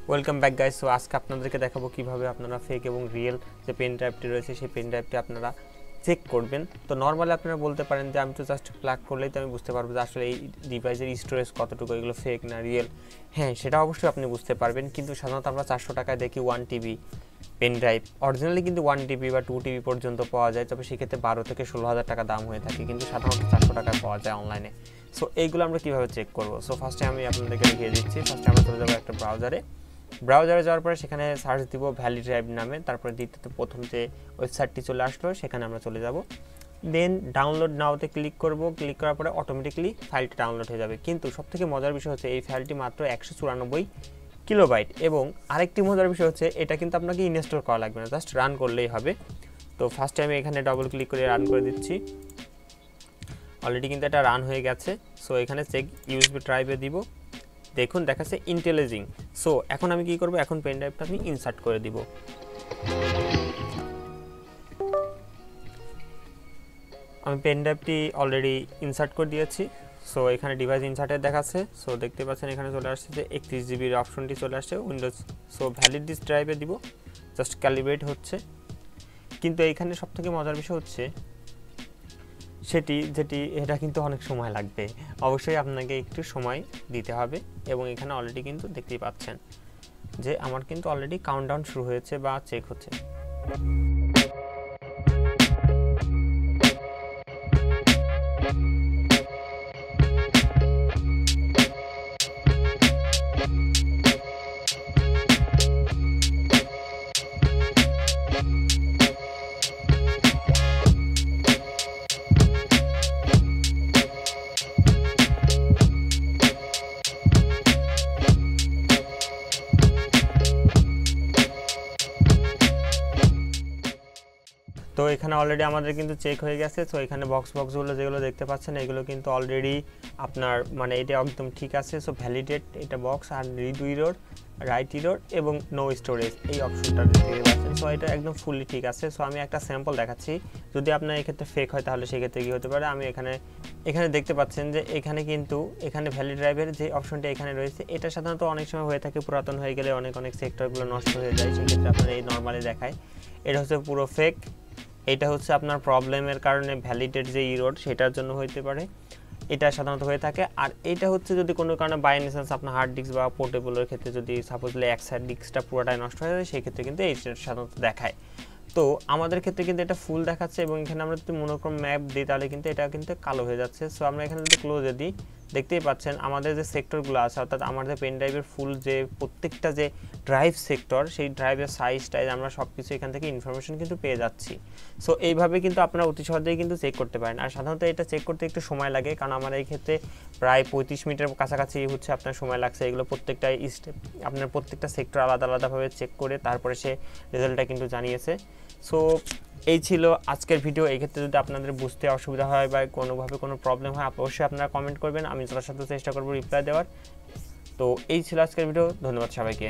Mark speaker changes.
Speaker 1: Welcome back guys. So আজকে আপনাদেরকে দেখাবো কিভাবে আপনারা ফেক এবং রিয়েল যে পেন ড্রাইভটি রয়েছে সেই পেন ড্রাইভটি আপনারা চেক করবেন। তো নর্মালি আপনারা বলতে পারেন যে আমি তো জাস্ট প্লাগ করলেই তো আমি বুঝতে পারবো যে আসলে এই ডিভাইসের স্টোরেজ কতটুকু, এগুলো ফেক না রিয়েল। হ্যাঁ, সেটা অবশ্যই আপনি বুঝতে পারবেন, কিন্তু সাধারণত আমরা 400 টাকায় দেখি 1 টিবি পেন ড্রাইভ। অরিজিনালি কিন্তু 1 টিবি বা 2 টিবি পর্যন্ত পাওয়া যায়, তবে সেক্ষেত্রে 12 থেকে 16,000 টাকা দাম হয়ে থাকে, কিন্তু সাধারণত 400 টাকায় পাওয়া যায় অনলাইনে। সো এইগুলো আমরা কীভাবে চেক করবো? সো ফার্স্টে আমি আপনাদেরকে দেখিয়ে দিচ্ছি। ফার্স্টে আমরা চলে যাবো একটা ব্রাউজারে যাওয়ার পরে সেখানে সার্চ দিব ভ্যালি ড্রাইভ নামে, তারপরে দ্বিতীয়ত প্রথম যে ওয়েবসাইটটি চলে আসলো সেখানে আমরা চলে যাব। দেন ডাউনলোড নাওতে ক্লিক করব। ক্লিক করার পরে অটোমেটিকলি ফাইলটি ডাউনলোড হয়ে যাবে। কিন্তু সবথেকে মজার বিষয় হচ্ছে এই ফাইলটি মাত্র 194 কিলোবাইট। এবং আরেকটি মজার বিষয় হচ্ছে এটা কিন্তু আপনাকে ইনস্টল করা লাগবে না, জাস্ট রান করলেই হবে। তো ফার্স্টে আমি এখানে ডবল ক্লিক করে রান করে দিচ্ছি। অলরেডি কিন্তু এটা রান হয়ে গেছে। সো এখানে চেক ইউএসবি ড্রাইভে দিব, দেখুন দেখাচ্ছে ইন্টেলিজিং। সো এখন আমি কি করব, এখন পেন ড্রাইভটা আমি ইনসার্ট করে দিব। আমি পেন ড্রাইভটি অলরেডি ইনসার্ট করে দিয়েছি। সো এখানে ডিভাইস ইনসার্টের দেখাচ্ছে। সো দেখতে পাচ্ছেন এখানে চলে আসছে যে 31 জিবির অপশনটি চলে আসছে উইন্ডোজ। সো ভ্যালিড ডিস্ক ড্রাইভে দিব, জাস্ট ক্যালিব্রেট হচ্ছে। কিন্তু এইখানে সবথেকে মজার বিষয় হচ্ছে যেটি এটা কিন্তু অনেক সময় লাগবে, অবশ্যই আপনাকে একটু সময় দিতে হবে। এবং এখানে অলরেডি কিন্তু দেখতেই পাচ্ছেন যে আমার কিন্তু অলরেডি কাউন্টডাউন শুরু হয়েছে বা চেক হচ্ছে। তো এখানে অলরেডি আমাদের কিন্তু চেক হয়ে গেছে। তো এখানে বক্সগুলো যেগুলো দেখতে পাচ্ছেন এগুলো কিন্তু অলরেডি আপনার মানে এটা একদম ঠিক আছে। সো ভ্যালিডেট এটা বক্স, আর রিড ইরর, রাইট ইরর এবং নো স্টোরেজ এই অপশনটা দেখতে পাচ্ছেন। সো এটা একদম ফুললি ঠিক আছে। সো আমি একটা স্যাম্পল দেখাচ্ছি, যদি আপনার এক্ষেত্রে ফেক হয় তাহলে সেক্ষেত্রে কী হতে পারে। আমি এখানে দেখতে পাচ্ছেন যে এখানে ভ্যালি ড্রাইভের যে অপশনটা এখানে রয়েছে, এটা সাধারণত অনেক সময় হয়ে থাকে, পুরাতন হয়ে গেলে অনেক সেক্টরগুলো নষ্ট হয়ে যায়, সেক্ষেত্রে আপনার এই নর্মালি দেখায়। এটা হচ্ছে পুরো ফেক। এটা হচ্ছে আপনার প্রবলেমের কারণে ভ্যালিডেট যে ইরোড সেটার জন্য হইতে পারে, এটা সাধারণত হয়ে থাকে। আর এটা হচ্ছে যদি কোনো কারণে বাই নেসেন্স আপনার হার্ড ডিস্ক বা পোর্টেবলের ক্ষেত্রে যদি সাপোজলি এক সাইড ডিস্কটা পুরোটাই নষ্ট হয়ে যায়, সেই ক্ষেত্রে কিন্তু এইটা সাধারণত দেখায়। তো আমাদের ক্ষেত্রে কিন্তু এটা ফুল দেখাচ্ছে, এবং এখানে আমরা যদি মনোক্রম ম্যাপ দিই তাহলে কিন্তু এটা কিন্তু কালো হয়ে যাচ্ছে। সো আমরা এখানে যদি ক্লোজে দিই, দেখতেই পাচ্ছেন আমাদের যে সেক্টরগুলো আছে, অর্থাৎ আমাদের পেন ড্রাইভের ফুল যে প্রত্যেকটা যে ড্রাইভ সেক্টর, সেই ড্রাইভের সাইজ আমরা সব কিছু এখান থেকে ইনফরমেশন কিন্তু পেয়ে যাচ্ছি। সো এইভাবে কিন্তু আপনারা অতি সহজেই কিন্তু চেক করতে পারেন। আর সাধারণত এটা চেক করতে একটু সময় লাগে, কারণ আমার এই ক্ষেত্রে প্রায় 35 মিনিটের কাছাকাছি হচ্ছে আপনার সময় লাগছে। এগুলো প্রত্যেকটা স্টেপ আপনার প্রত্যেকটা সেক্টর আলাদাভাবে চেক করে তারপরে সে রেজাল্টটা কিন্তু জানিয়েছে। সো এই ছিল আজকের ভিডিও। এই ক্ষেত্রে যদি আপনাদের বুঝতে অসুবিধা হয় বা কোনোভাবে কোনো প্রবলেম হয়, অবশ্যই আপনারা কমেন্ট করবেন, আমি যথাসাধ্য চেষ্টা করবো রিপ্লাই দেওয়ার। তো এই ছিল আজকের ভিডিও। ধন্যবাদ সবাইকে।